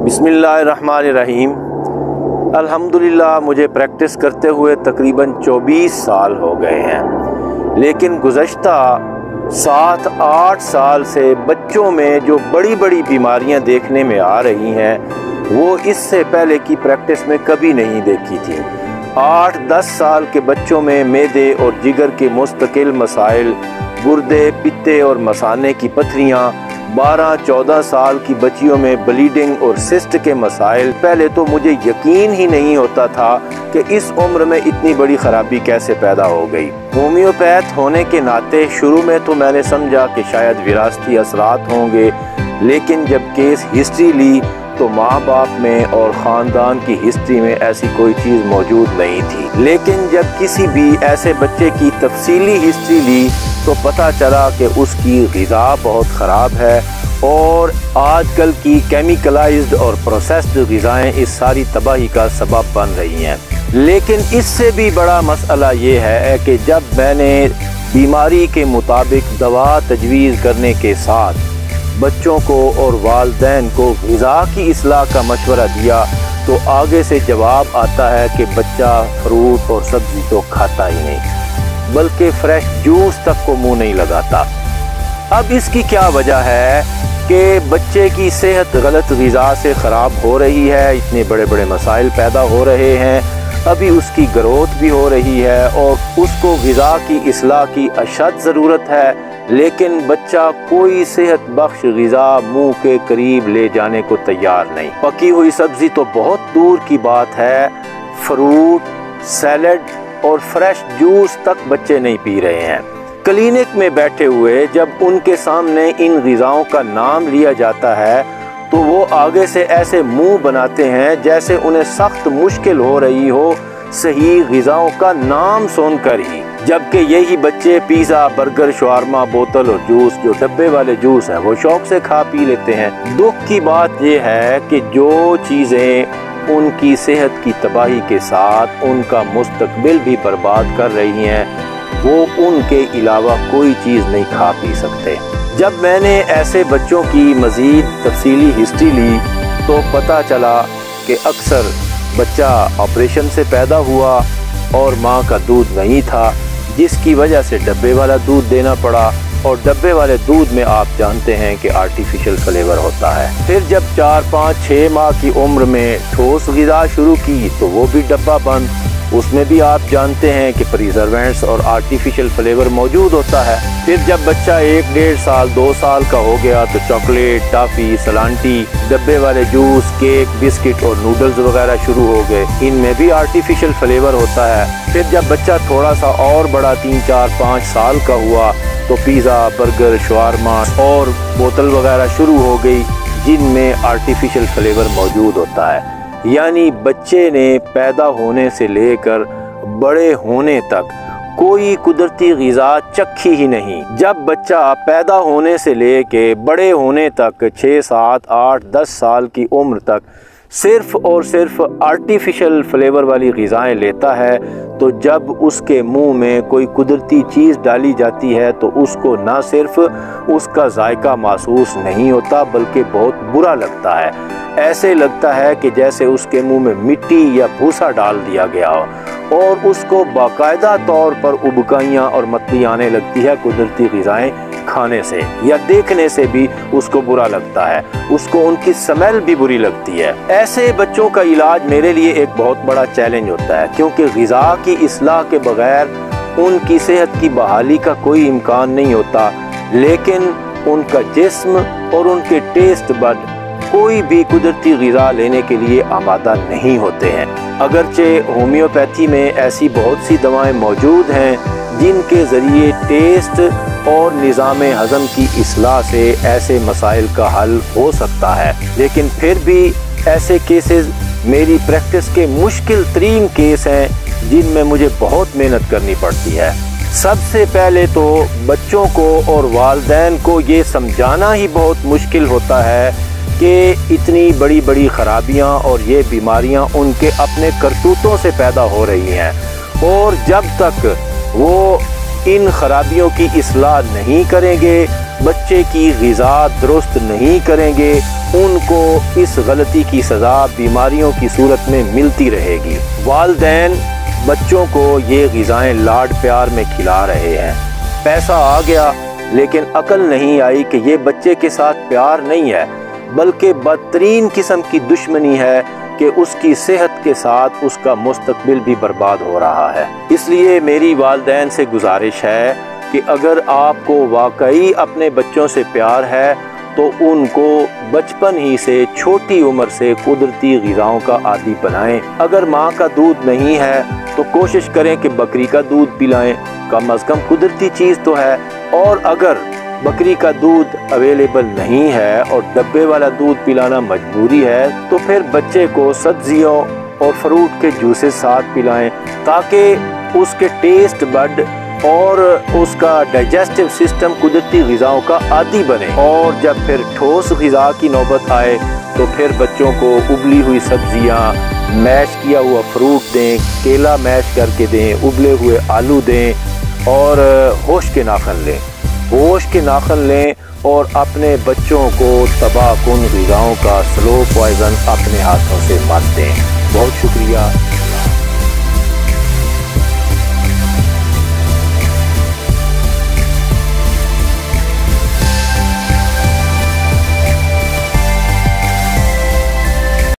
बिस्मिल्लाहिर्रहमानिर्रहीम। अल्हम्दुलिल्लाह मुझे प्रैक्टिस करते हुए तकरीबन 24 साल हो गए हैं, लेकिन गुज़श्ता 7-8 साल से बच्चों में जो बड़ी बड़ी बीमारियां देखने में आ रही हैं वो इससे पहले की प्रैक्टिस में कभी नहीं देखी थी। 8-10 साल के बच्चों में मैदे और जिगर के मुस्तकिल मसाइल, गुर्दे, पित्ते और मसाने की पथरियाँ, 12-14 साल की बच्चियों में ब्लीडिंग और सिस्ट के मसाइल। पहले तो मुझे यकीन ही नहीं होता था कि इस उम्र में इतनी बड़ी ख़राबी कैसे पैदा हो गई। होम्योपैथ होने के नाते शुरू में तो मैंने समझा कि शायद विरासती असरात होंगे, लेकिन जब केस हिस्ट्री ली तो माँ बाप में और ख़ानदान की हिस्ट्री में ऐसी कोई चीज़ मौजूद नहीं थी। लेकिन जब किसी भी ऐसे बच्चे की तफसीली हिस्ट्री ली तो पता चला कि उसकी ग़िज़ा बहुत ख़राब है और आजकल की केमिकलाइज्ड और प्रोसेस्ड ग़िज़ाएँ इस सारी तबाही का सबब बन रही हैं। लेकिन इससे भी बड़ा मसला ये है कि जब मैंने बीमारी के मुताबिक दवा तजवीज़ करने के साथ बच्चों को और वालिदैन को ग़िज़ा की इस्लाह का मशवरा दिया तो आगे से जवाब आता है कि बच्चा फ्रूट और सब्ज़ी तो खाता ही नहीं, बल्कि फ्रेश जूस तक को मुंह नहीं लगाता। अब इसकी क्या वजह है कि बच्चे की सेहत गलत ग़िज़ा से ख़राब हो रही है, इतने बड़े बड़े मसाइल पैदा हो रहे हैं, अभी उसकी ग्रोथ भी हो रही है और उसको ग़िज़ा की इस्लाह की अशद ज़रूरत है, लेकिन बच्चा कोई सेहत बख्श ग़िज़ा मुंह के करीब ले जाने को तैयार नहीं। पकी हुई सब्ज़ी तो बहुत दूर की बात है, फ्रूट, सैलड और फ्रेश जूस तक बच्चे नहीं पी रहे हैं। क्लिनिक में बैठे हुए जब उनके सामने इन ग़िज़ाओं का नाम लिया जाता है तो वो आगे से ऐसे मुंह बनाते हैं जैसे उन्हें सख्त मुश्किल हो रही हो सही ग़िज़ाओं का नाम सुनकर ही, जबकि यही बच्चे पिज़्ज़ा, बर्गर, शवारमा, बोतल और जूस, जो डब्बे वाले जूस हैं, वो शौक से खा पी लेते हैं। दुख की बात यह है कि जो चीज़ें उनकी सेहत की तबाही के साथ उनका मुस्तकबिल भी बर्बाद कर रही हैं वो उनके अलावा कोई चीज़ नहीं खा पी सकते। जब मैंने ऐसे बच्चों की मज़ीद तफसीली हिस्ट्री ली तो पता चला कि अक्सर बच्चा ऑपरेशन से पैदा हुआ और माँ का दूध नहीं था, जिसकी वजह से डब्बे वाला दूध देना पड़ा और डब्बे वाले दूध में आप जानते हैं कि आर्टिफिशियल फ्लेवर होता है। फिर जब 4-5-6 माह की उम्र में ठोस ग़िज़ा शुरू की तो वो भी डब्बा बंद, उसमें भी आप जानते हैं कि प्रिजर्वेंट्स और आर्टिफिशियल फ्लेवर मौजूद होता है। फिर जब बच्चा 1-1.5 साल 2 साल का हो गया तो चॉकलेट, टॉफ़ी, सलांटी, डब्बे वाले जूस, केक, बिस्किट और नूडल्स वगैरह शुरू हो गए, इनमें भी आर्टिफिशियल फ्लेवर होता है। फिर जब बच्चा थोड़ा सा और बड़ा 3-4-5 साल का हुआ तो पिज़्ज़ा, बर्गर, शवारमा और बोतल वगैरह शुरू हो गई जिनमें आर्टिफिशियल फ्लेवर मौजूद होता है। यानी बच्चे ने पैदा होने से लेकर बड़े होने तक कोई कुदरती ग़िज़ा चखी ही नहीं। जब बच्चा पैदा होने से लेकर बड़े होने तक 6-7-8-10 साल की उम्र तक सिर्फ़ और सिर्फ आर्टिफिशियल फ्लेवर वाली ग़िज़ाएँ लेता है तो जब उसके मुंह में कोई कुदरती चीज़ डाली जाती है तो उसको ना सिर्फ उसका जायका महसूस नहीं होता बल्कि बहुत बुरा लगता है। ऐसे लगता है कि जैसे उसके मुंह में मिट्टी या भूसा डाल दिया गया हो और उसको बाकायदा तौर पर उबकाइयाँ और मतली आने लगती है कुदरती ग़िज़ाएँ खाने से या देखने से भी उसको बुरा लगता है, उसको उनकी स्मेल भी बुरी लगती है। ऐसे बच्चों का इलाज मेरे लिए एक बहुत बड़ा चैलेंज होता है, क्योंकि ग़िज़ा की इस्लाह के बगैर उनकी सेहत की बहाली का कोई इम्कान नहीं होता, लेकिन उनका जिस्म और उनके टेस्ट बड कोई भी कुदरती ग़िज़ा लेने के लिए आमादा नहीं होते हैं। अगरचे होम्योपैथी में ऐसी बहुत सी दवाएं मौजूद हैं जिनके ज़रिए टेस्ट और निज़ाम हज़म की इस्लाह से ऐसे मसाइल का हल हो सकता है, लेकिन फिर भी ऐसे केसेस मेरी प्रैक्टिस के मुश्किल तरीन केस हैं जिनमें मुझे बहुत मेहनत करनी पड़ती है। सबसे पहले तो बच्चों को और वालिदैन को ये समझाना ही बहुत मुश्किल होता है कि इतनी बड़ी बड़ी ख़राबियाँ और ये बीमारियाँ उनके अपने करतूतों से पैदा हो रही हैं और जब तक वो इन ख़राबियों की इस्लाह नहीं करेंगे, बच्चे की ग़िज़ा दुरुस्त नहीं करेंगे उनको इस गलती की सज़ा बीमारियों की सूरत में मिलती रहेगी। वालिदैन बच्चों को ये ग़िज़ाएँ लाड प्यार में खिला रहे हैं, पैसा आ गया लेकिन अकल नहीं आई कि ये बच्चे के साथ प्यार नहीं है बल्कि बदतरीन किस्म की दुश्मनी है कि उसकी सेहत के साथ उसका मुस्तकबिल भी बर्बाद हो रहा है। इसलिए मेरी वालिदैन से गुजारिश है कि अगर आपको वाकई अपने बच्चों से प्यार है तो उनको बचपन ही से छोटी उम्र से कुदरती ग़िज़ाओं का आदी बनाएं। अगर माँ का दूध नहीं है तो कोशिश करें कि बकरी का दूध पिलाएं, कम अज़ कम कुदरती चीज़ तो है। और अगर बकरी का दूध अवेलेबल नहीं है और डब्बे वाला दूध पिलाना मजबूरी है तो फिर बच्चे को सब्जियों और फ्रूट के जूसेस साथ पिलाएं ताकि उसके टेस्ट बड और उसका डाइजेस्टिव सिस्टम कुदरती ग़िज़ाओं का आदी बने। और जब फिर ठोस ग़िज़ा की नौबत आए तो फिर बच्चों को उबली हुई सब्जियां, मैश किया हुआ फ्रूट दें, केला मैश करके दें, उबले हुए आलू दें और होश के नाखन लें। होश के नाखन लें और अपने बच्चों को तबाहकुन ग़िज़ाओं का स्लो पॉइज़न अपने हाथों से मत दें। बहुत शुक्रिया।